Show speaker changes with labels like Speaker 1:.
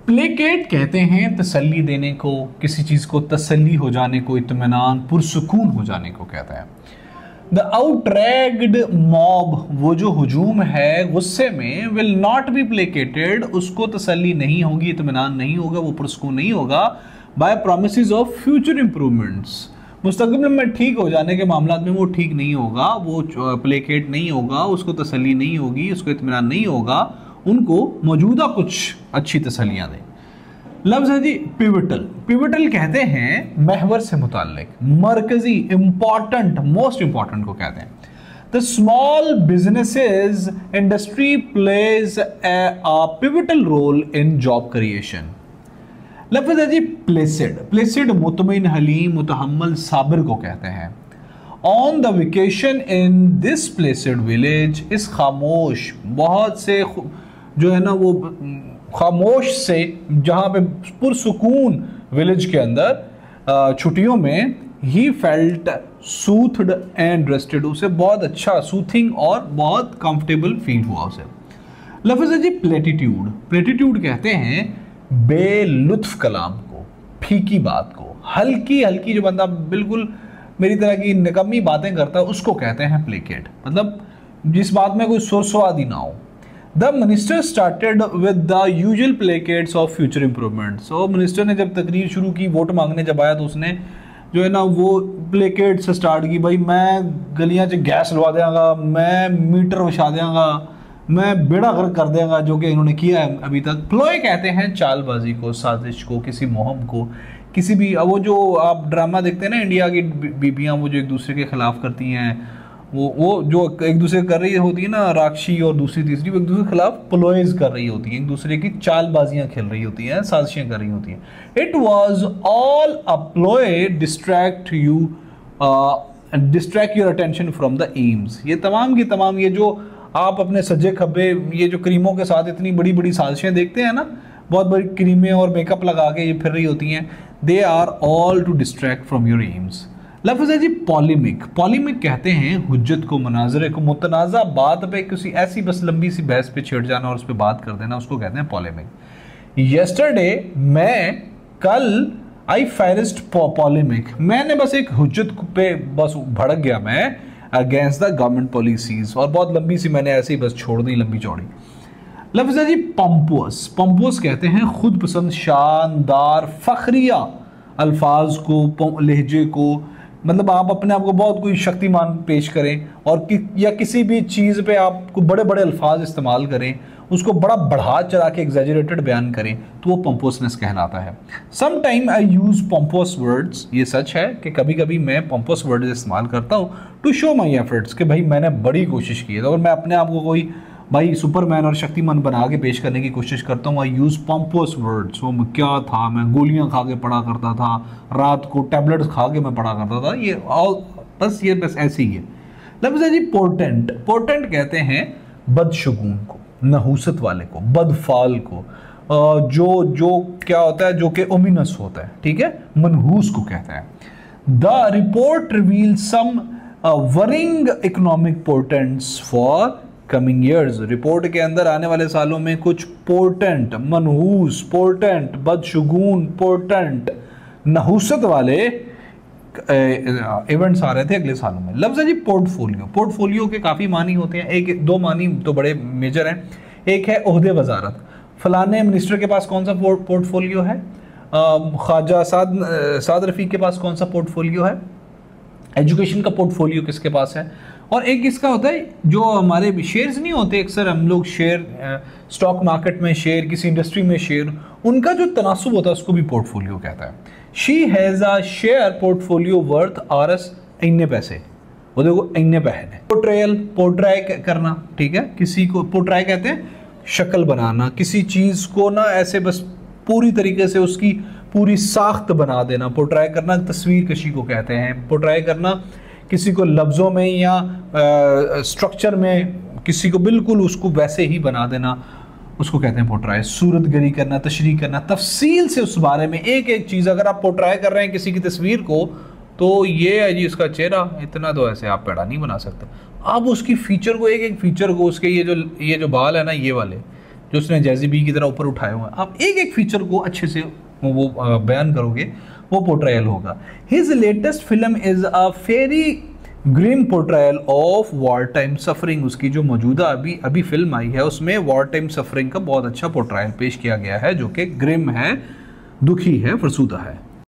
Speaker 1: Placket कहते हैं तसल्ली देने को, किसी चीज़ को तसल्ली हो जाने को, इत्मीनान पुरसुकून हो जाने को कहते हैं। द आउटरैग्ड मॉब, वो जो हुजूम है गुस्से में, विल नॉट बी प्लेकेटेड, उसको तसल्ली नहीं होगी, इत्मीनान नहीं होगा, वो पुरसुकून नहीं होगा, by promises of future improvements, मुस्तकबिल में ठीक हो जाने के मामला में वो ठीक नहीं होगा, वो प्लेकेट नहीं होगा, उसको तसल्ली नहीं होगी, उसको इत्मीनान नहीं होगा, उनको मौजूदा कुछ अच्छी तसल्लियाँ दें। लफ्ज़ है जी पिवटल। पिवटल कहते हैं महवर से मुताल्लिक, मरकजी, इंपॉर्टेंट, मोस्ट इंपॉर्टेंट को कहते हैं। The small businesses industry plays a pivotal role in job creation. लफ्ज़ है जी प्लेसिड। प्लेसिड मुतमईन, हलीम, मुतहम्मल, साबिर को कहते हैं। On the vacation in this placid village, इस खामोश, बहुत से जो है ना वो खामोश से, जहाँ पे पुरसुकून विलेज के अंदर छुट्टियों में, ही फेल्ट सूथड एंड रेस्टेड, उसे बहुत अच्छा सूथिंग और बहुत कंफर्टेबल फील हुआ उसे। लफ्ज़ है जी प्लेटिट्यूड। प्लेटिट्यूड कहते हैं बेलुत्फ कलाम को, फीकी बात को, हल्की हल्की, जो बंदा बिल्कुल मेरी तरह की निकम्मी बातें करता है उसको कहते हैं प्लेकेट, मतलब जिस बात में कोई सुर स्वाद ही ना हो। The minister started with the usual placates of future improvement. So minister ने जब तकरीर शुरू की, वोट मांगने जब आया, तो उसने जो है ना वो प्लेकेट से स्टार्ट की, भाई मैं गलियां च गैस लवा देंगा, मैं मीटर बिछा देंगा, मैं बेड़ा गर्क कर देंगा, जो कि इन्होंने किया है अभी तक। प्लोए कहते हैं चालबाजी को, साजिश को, किसी मुहिम को, किसी भी, वो जो आप ड्रामा देखते हैं ना इंडिया की बीबियाँ, वो जो एक दूसरे के खिलाफ करती हैं, वो जो एक दूसरे कर रही होती है ना, राक्षी और दूसरी तीसरी, वो एक दूसरे के खिलाफ प्लोएज कर रही होती हैं, एक दूसरे की चालबाजियाँ खेल रही होती हैं, साजिशें कर रही होती हैं। It was all a ploy distract your attention from the aims. ये तमाम की तमाम, ये जो आप अपने सज्जे खब्बे, ये जो क्रीमों के साथ इतनी बड़ी बड़ी साजिशें देखते हैं ना, बहुत बड़ी क्रीमें और मेकअप लगा के ये फिर रही होती हैं, they are all to distract from your aims. लफ्ज़ है जी पॉलिमिक। पॉलिमिक कहते हैं हुज्जत को, मनाजरे को, मुतनाज़ा बात पे किसी ऐसी बस लंबी सी बहस पे छिड़ जाना और उस पर बात कर देना, उसको कहते हैं पॉलिमिक। यस्टरडे, मैं कल, आई फेरिस्ट पॉलिमिक, मैंने बस एक हुज्जत पे बस भड़क गया मैं, अगेंस्ट द गवर्नमेंट पॉलिसीज, और बहुत लंबी सी मैंने ऐसे ही बस छोड़ दी, लंबी चौड़ी। लफ्ज़ है जी पंपोस। पंपोस कहते हैं खुद पसंद, शानदार, फखरिया अल्फाज को, लहजे को, मतलब आप अपने आप को बहुत कोई शक्तिमान पेश करें, और या किसी भी चीज़ पे आपको बड़े बड़े अल्फाज इस्तेमाल करें, उसको बड़ा बढ़ा चढ़ा के एग्जैजरेटेड बयान करें, तो वो पंपोसनेस कहलाता है। Some time I use pompous words, ये सच है कि कभी कभी मैं पंपोस वर्ड्स इस्तेमाल करता हूँ, टू शो माई एफर्ट्स, कि भाई मैंने बड़ी कोशिश की है, और मैं अपने आप को कोई भाई सुपरमैन और शक्तिमान बना के पेश करने की कोशिश करता हूँ। आई यूज़ पंपोस वर्ड्स। वो क्या था, मैं गोलियाँ खा के पढ़ा करता था, रात को टैबलेट्स खा के मैं पढ़ा करता था, ये बस ऐसे ही है। लफ्ज़ है जी पोर्टेंट। पोर्टेंट कहते हैं बदशगुन को, नहूसत वाले को, बदफाल को, जो क्या होता है, जो कि ओमिनस होता है, ठीक है, मनहूस को कहते हैं। The report reveal some worrying economic portents for coming years. Report के अंदर आने वाले सालों में कुछ पोर्टेंट, मनहूस, पोर्टेंट, बदशगुन, पोर्टेंट, नहूसत वाले इवेंट्स आ रहे थे अगले सालों में। लफ्ज़ है जी पोर्टफोलियो। पोर्टफोलियो के काफ़ी मानी होते हैं, एक दो मानी तो बड़े मेजर हैं। एक है ओहदे वजारत, फलाने मिनिस्टर के पास कौन सा पोर्टफोलियो है, ख्वाजा साद रफ़ीक के पास कौन सा पोर्टफोलियो है, एजुकेशन का पोर्टफोलियो किसके पास है। और एक इसका होता है, जो हमारे शेयर्स नहीं होते, अक्सर हम लोग शेयर स्टॉक मार्केट में शेयर, किसी इंडस्ट्री में शेयर, उनका जो तनासुब होता है उसको भी पोर्टफोलियो कहता है। She has a share portfolio worth RS इन्ने पैसे, वो देखो इन्ने पैसे हैं। पोर्ट्रेयल, पोर्ट्राई करना, ठीक है, किसी को पोर्ट्राई कहते हैं शक्ल बनाना, किसी चीज़ को ना ऐसे बस पूरी तरीके से उसकी पूरी साख्त बना देना, पोर्ट्राई करना तस्वीर कशी को कहते हैं। पोर्ट्राई करना किसी को लफ्ज़ों में या स्ट्रक्चर में किसी को बिल्कुल उसको वैसे ही बना देना, उसको कहते हैं पोर्ट्राई। सूरतगरी करना, तशरीह करना, तफसील से उस बारे में एक एक चीज़, अगर आप पोर्ट्राई कर रहे हैं किसी की तस्वीर को, तो ये है जी उसका चेहरा, इतना तो ऐसे आप पैड़ा नहीं बना सकते। आप उसकी फ़ीचर को, एक एक फ़ीचर को, उसके ये जो बाल है ना, ये वाले, जो उसने जैज़ी बी की तरह ऊपर उठाए हुए हैं, आप एक एक फीचर को अच्छे से वो बयान करोगे, वो पोर्ट्रायल होगा। His latest film is a very grim portrayal of war time suffering. उसकी जो मौजूदा अभी फिल्म आई है उसमें वॉर टाइम सफरिंग का बहुत अच्छा पोर्ट्रायल पेश किया गया है, जो कि ग्रिम है, दुखी है, फरसूदा है।